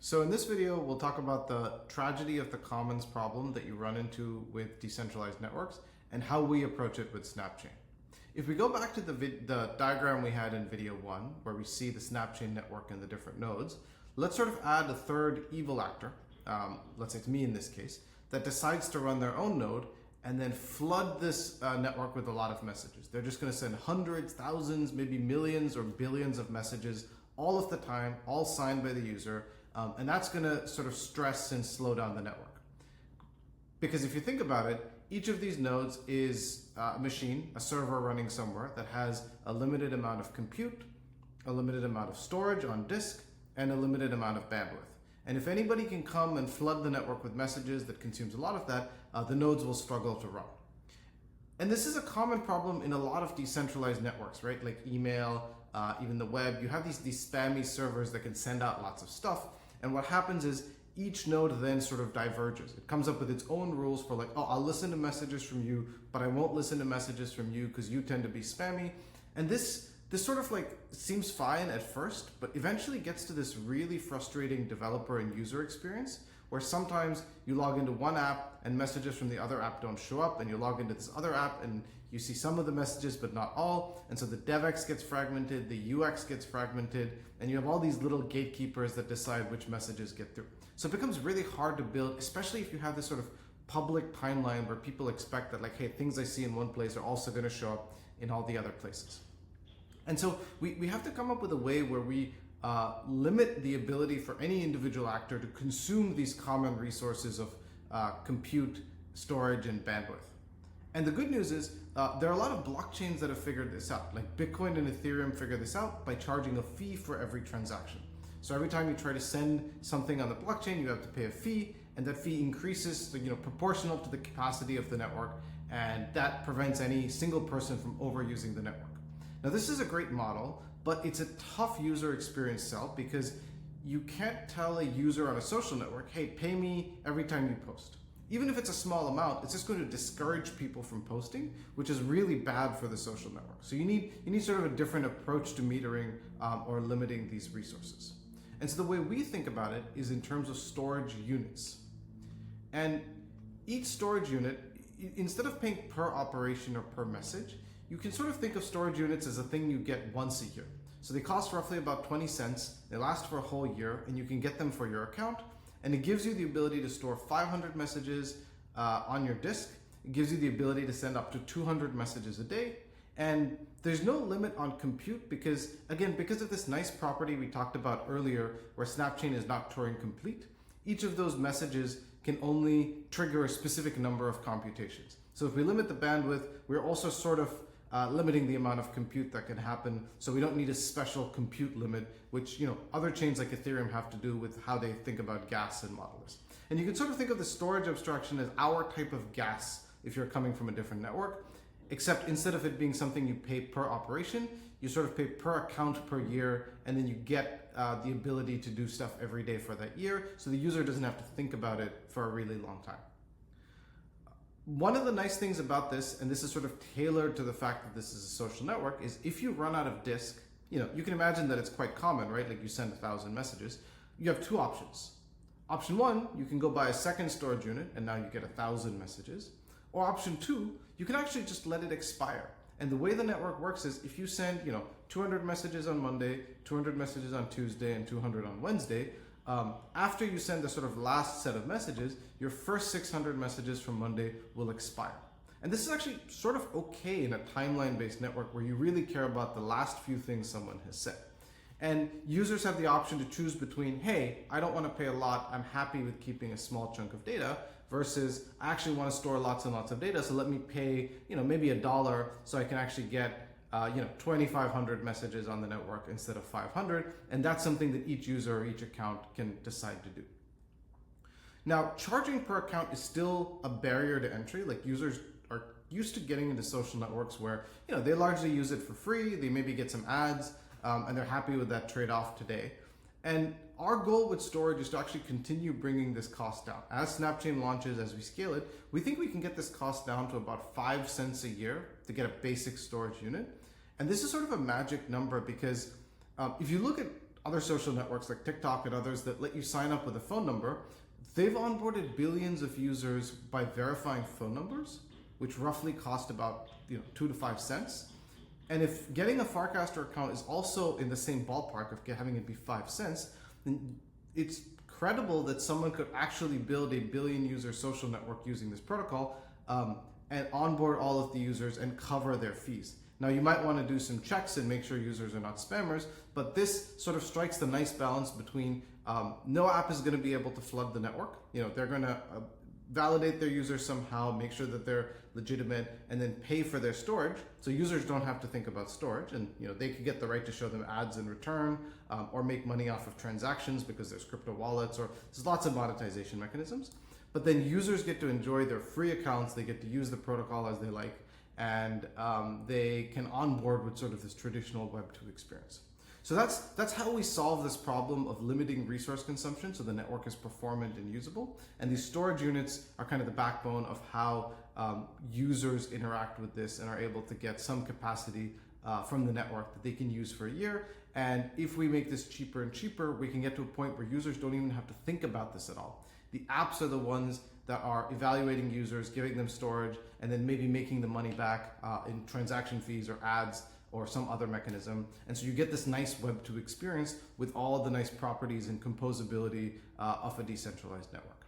So in this video, we'll talk about the tragedy of the commons problem that you run into with decentralized networks and how we approach it with Snapchain. If we go back to the diagram we had in video 1, where we see the Snapchain network and the different nodes, let's sort of add a third evil actor, let's say it's me in this case, that decides to run their own node and then flood this network with a lot of messages. They're just going to send hundreds, thousands, maybe millions or billions of messages all of the time, all signed by the user. And that's going to sort of stress and slow down the network. Because if you think about it, each of these nodes is a machine, a server running somewhere that has a limited amount of compute, a limited amount of storage on disk, and a limited amount of bandwidth. And if anybody can come and flood the network with messages that consumes a lot of that, the nodes will struggle to run. And this is a common problem in a lot of decentralized networks, right? Like email, even the web. You have these spammy servers that can send out lots of stuff. And what happens is each node then sort of diverges. It comes up with its own rules for like, oh, I'll listen to messages from you, but I won't listen to messages from you because you tend to be spammy. And this sort of like seems fine at first, but eventually gets to this really frustrating developer and user experience where sometimes you log into one app and messages from the other app don't show up, and you log into this other app and you see some of the messages but not all, and so the DevX gets fragmented, the UX gets fragmented, and you have all these little gatekeepers that decide which messages get through. So it becomes really hard to build, especially if you have this sort of public timeline where people expect that like, hey, things I see in one place are also going to show up in all the other places. And so we have to come up with a way where we limit the ability for any individual actor to consume these common resources of compute, storage, and bandwidth. And the good news is there are a lot of blockchains that have figured this out. Like Bitcoin and Ethereum figure this out by charging a fee for every transaction. So every time you try to send something on the blockchain, you have to pay a fee, and that fee increases to, proportional to the capacity of the network, and that prevents any single person from overusing the network. Now this is a great model, but it's a tough user experience sell because you can't tell a user on a social network, hey, pay me every time you post. Even if it's a small amount, it's just going to discourage people from posting, which is really bad for the social network. So you need sort of a different approach to metering or limiting these resources. And so the way we think about it is in terms of storage units. And each storage unit, instead of paying per operation or per message, you can sort of think of storage units as a thing you get once a year. So they cost roughly about 20 cents, they last for a whole year, and you can get them for your account. And it gives you the ability to store 500 messages on your disk. It gives you the ability to send up to 200 messages a day. And there's no limit on compute because, again, because of this nice property we talked about earlier where Snapchain is not Turing complete, each of those messages can only trigger a specific number of computations. So if we limit the bandwidth, we're also sort of limiting the amount of compute that can happen, so we don't need a special compute limit, which other chains like Ethereum have to do with how they think about gas and modelers. And you can sort of think of the storage abstraction as our type of gas if you're coming from a different network, except instead of it being something you pay per operation, you sort of pay per account per year, and then you get the ability to do stuff every day for that year, so the user doesn't have to think about it for a really long time. One of the nice things about this, and this is sort of tailored to the fact that this is a social network, is if you run out of disk, you can imagine that it's quite common, right? Like you send 1,000 messages. You have two options. Option one, you can go buy a second storage unit and now you get 1,000 messages. Or option two, you can actually just let it expire. And the way the network works is if you send, 200 messages on Monday, 200 messages on Tuesday, and 200 on Wednesday, after you send the sort of last set of messages, your first 600 messages from Monday will expire. And this is actually sort of okay in a timeline-based network where you really care about the last few things someone has said. And users have the option to choose between, hey, I don't want to pay a lot, I'm happy with keeping a small chunk of data, versus I actually want to store lots and lots of data, so let me pay, maybe $1 so I can actually get 2,500 messages on the network instead of 500, and that's something that each user or each account can decide to do. Now, charging per account is still a barrier to entry. Like users are used to getting into social networks where they largely use it for free, they maybe get some ads, and they're happy with that trade-off today. And our goal with storage is to actually continue bringing this cost down. As Snapchain launches, as we scale it, we think we can get this cost down to about 5 cents a year to get a basic storage unit. And this is sort of a magic number because if you look at other social networks like TikTok and others that let you sign up with a phone number, they've onboarded billions of users by verifying phone numbers, which roughly cost about 2 to 5 cents. And if getting a Farcaster account is also in the same ballpark of having it be 5 cents, then it's credible that someone could actually build a billion user social network using this protocol and onboard all of the users and cover their fees. Now you might want to do some checks and make sure users are not spammers, but this sort of strikes the nice balance between no app is going to be able to flood the network. They're going to validate their users somehow, make sure that they're legitimate, and then pay for their storage. So users don't have to think about storage, and they could get the right to show them ads in return, or make money off of transactions because there's crypto wallets, or there's lots of monetization mechanisms. But then users get to enjoy their free accounts, they get to use the protocol as they like, and they can onboard with sort of this traditional Web 2 experience. So that's how we solve this problem of limiting resource consumption so the network is performant and usable. And these storage units are kind of the backbone of how users interact with this and are able to get some capacity from the network that they can use for a year. And if we make this cheaper and cheaper, we can get to a point where users don't even have to think about this at all. The apps are the ones that are evaluating users, giving them storage, and then maybe making the money back in transaction fees or ads or some other mechanism. And so you get this nice Web 2 experience with all the nice properties and composability of a decentralized network.